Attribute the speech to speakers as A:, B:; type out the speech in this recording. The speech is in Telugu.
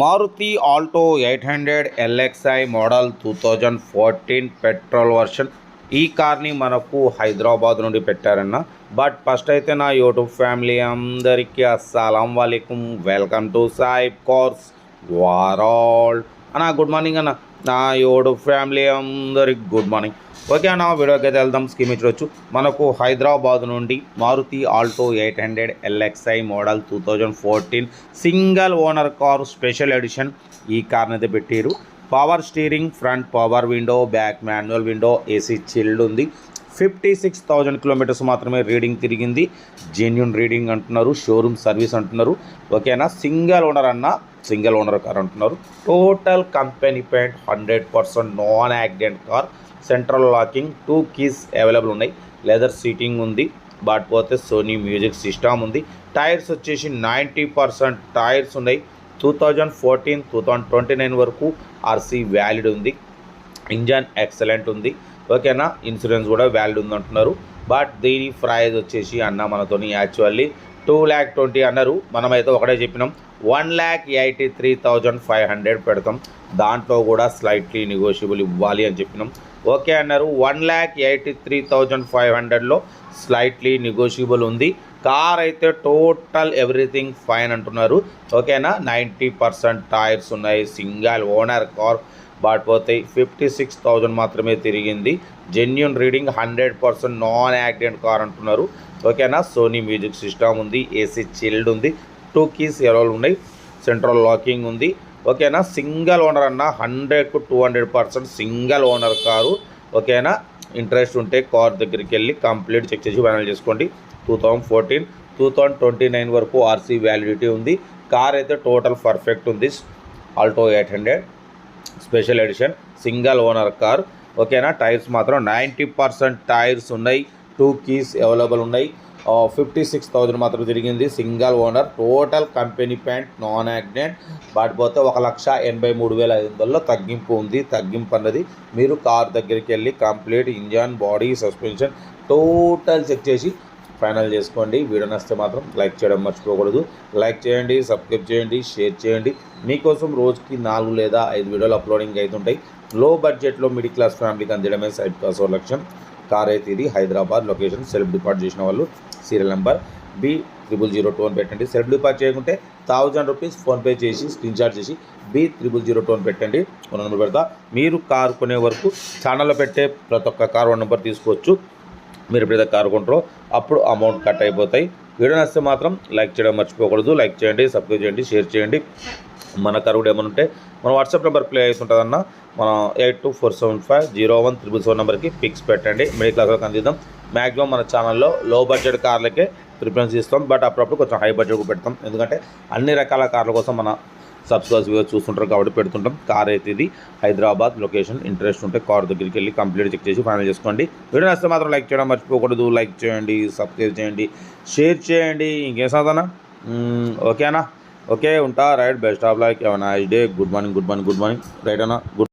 A: Maruti Alto 800 LXI model 2014 petrol version. ఈ కార్ని మనకు హైదరాబాద్ నుండి పెట్టారన్న. బట్ ఫస్ట్ అయితే నా యూట్యూబ్ ఫ్యామిలీ అందరికీ అస్సలం వాలేకుమ్, welcome to Saib cars world అన్న. గుడ్ మార్నింగ్ అన్న. నా యూట్యూబ్ ఫ్యామిలీ అందరికి గుడ్ మార్నింగ్. ఓకే అన్న, వీడియోకి అయితే వెళ్దాం. స్కీమ్ ఇచ్చవచ్చు. మనకు హైదరాబాద్ నుండి Maruti Alto 800 LXI model 2014 single owner car special edition ఈ కార్ని అయితే పెట్టారు. Power steering, front power window, back manual window, AC chilled ఉంది. 56,000 కిలోమీటర్స్ మాత్రమే రీడింగ్ తిరిగింది. జెన్యున్ రీడింగ్ అంటున్నారు, షోరూమ్ సర్వీస్ అంటున్నారు. ఓకేనా, సింగిల్ ఓనర్ అన్న, సింగిల్ ఓనర్ కార్ అంటున్నారు. Total company paint, 100% non accident car. Central locking, 2 keys available ఉన్నాయి. లెదర్ సీటింగ్ ఉంది. బట్ పోతే సోనీ మ్యూజిక్ సిస్టమ్ ఉంది. టైర్స్ వచ్చేసి 90% టైర్స్ ఉన్నాయి. 2014 2029 వరకు ఆర్సీ వ్యాలిడ్ ఉంది. ఇంజన్ ఎక్సలెంట్ ఉంది. ఓకేనా, ఇన్సూరెన్స్ కూడా వ్యాలిడ్ ఉంది అంటున్నారు. బట్ దీని ప్రైజ్ వచ్చేసి అన్న మనతోని యాక్చువల్లీ 2,20,000 అన్నారు. మనమైతే ఒకటే చెప్పినాం, 1,83,500 పెడతాం. దాంట్లో కూడా స్లైట్లీ నెగోషియబుల్ ఇవ్వాలి అని చెప్పినాం. ఓకే అన్నారు. 1,83,500లో స్లైట్లీ నెగోషియబుల్ ఉంది. కార్ అయితే టోటల్ ఎవ్రీథింగ్ ఫైన్ అంటున్నారు. ఓకేనా, 90% టైర్స్ ఉన్నాయి. Single owner car. బట్ పోతే 56,000 మాత్రమే తిరిగింది. Genuine reading, 100% non accident car అంటున్నారు. ఓకేనా, సోనీ మ్యూజిక్ సిస్టమ్ ఉంది. ఏసీ చిల్డ్ ఉంది. 2 కీస్ ఎవరు ఉన్నాయి. సెంట్రల్ లాకింగ్ ఉంది. ఓకేనా, సింగిల్ ఓనర్ అన్న, 100కు 200% సింగిల్ ఓనర్ కారు. ఓకేనా, ఇంట్రెస్ట్ ఉంటే కార్ దగ్గరికి వెళ్ళి కంప్లీట్ చెక్ చేసి ఫైనల్ చేసుకోండి. 2014 2029 వరకు ఆర్సీ వ్యాలిడిటీ ఉంది. కార్ అయితే టోటల్ పర్ఫెక్ట్ ఉంది. Alto 800 special edition single owner car. ఓకేనా, టైర్స్ మాత్రం 90% టైర్స్ ఉన్నాయి. 2 కీస్ అవైలబుల్ ఉన్నాయి. 56,000 మాత్రం తిరిగింది. Single owner. Total company pant, non accident. But పోతే 1,83,500లో తగ్గింపు ఉంది. తగ్గింపు అన్నది మీరు కార్ దగ్గరికి వెళ్ళి complete engine, body, suspension total check చేసి ఫైనల్ చేసుకోండి. వీడియో నచ్చితే మాత్రం లైక్ చేయడం మర్చిపోకూడదు. లైక్ చేయండి, సబ్స్క్రైబ్ చేయండి, షేర్ చేయండి. మీకోసం రోజుకి 4 లేదా 5 వీడియోలు అప్లోడింగ్ అవుతుంటాయి. లో బడ్జెట్లో మిడిల్ క్లాస్ ఫ్యామిలీకి అందించడమే సైడ్ కాస్ లక్ష్యం. కార్ అయితే ఇది హైదరాబాద్ లొకేషన్. సెల్ఫ్ డిపార్ట్ చేసిన వాళ్ళు సీరియల్ నెంబర్ B0002 అని పెట్టండి. సెల్ఫ్ డిపార్ట్ చేయకుంటే 1,000 రూపీస్ ఫోన్పే చేసి స్క్రీన్ షాట్ చేసి B0002 అని పెట్టండి. 1 నెంబర్ పెడతా. మీరు కారు కొనే వరకు ఛానల్లో పెట్టే ప్రతి ఒక్క కార్ 1 నెంబర్ తీసుకోవచ్చు. మీరు ఎప్పుడైతే కారు కొంటారో అప్పుడు అమౌంట్ కట్ అయిపోతాయి. వీడియో నచ్చితే మాత్రం లైక్ చేయడం మర్చిపోకూడదు. లైక్ చేయండి, సబ్స్క్రైబ్ చేయండి, షేర్ చేయండి. మన కారు కూడా ఏమైనా ఉంటే మన వాట్సాప్ నెంబర్ ప్లే అవుతుంటుందన్న. మన 8247501777 నెంబర్కి పిక్స్ పెట్టండి. మిడిల్ క్లాస్లో అందిద్దాం. మ్యాక్సిమం మన ఛానల్లో లో బడ్జెట్ కార్లకే ప్రిఫరెన్స్ ఇస్తాం. బట్ అప్పుడప్పుడు కొంచెం హై బడ్జెట్కు పెడతాం. ఎందుకంటే అన్ని రకాల కార్ల కోసం మన సబ్స్క్రైబర్స్ చూస్తుంటారు కాబట్టి పెడుతుంటాం. కార్ అయితే ఇది హైదరాబాద్ లొకేషన్. ఇంట్రెస్ట్ ఉంటే కార్ దగ్గరికి వెళ్ళి కంప్లీట్ చెక్ చేసి ఫైనల్ చేసుకోండి. వీడియో నచ్చితే మాత్రం లైక్ చేయడం మర్చిపోకూడదు. లైక్ చేయండి, సబ్స్క్రైబ్ చేయండి, షేర్ చేయండి. ఇంకేం సాధనా? ఓకేనా? ఓకే, ఉంటా. Right, best of like. Nice day. Good morning, good morning, good morning. Right అన్న. గుడ్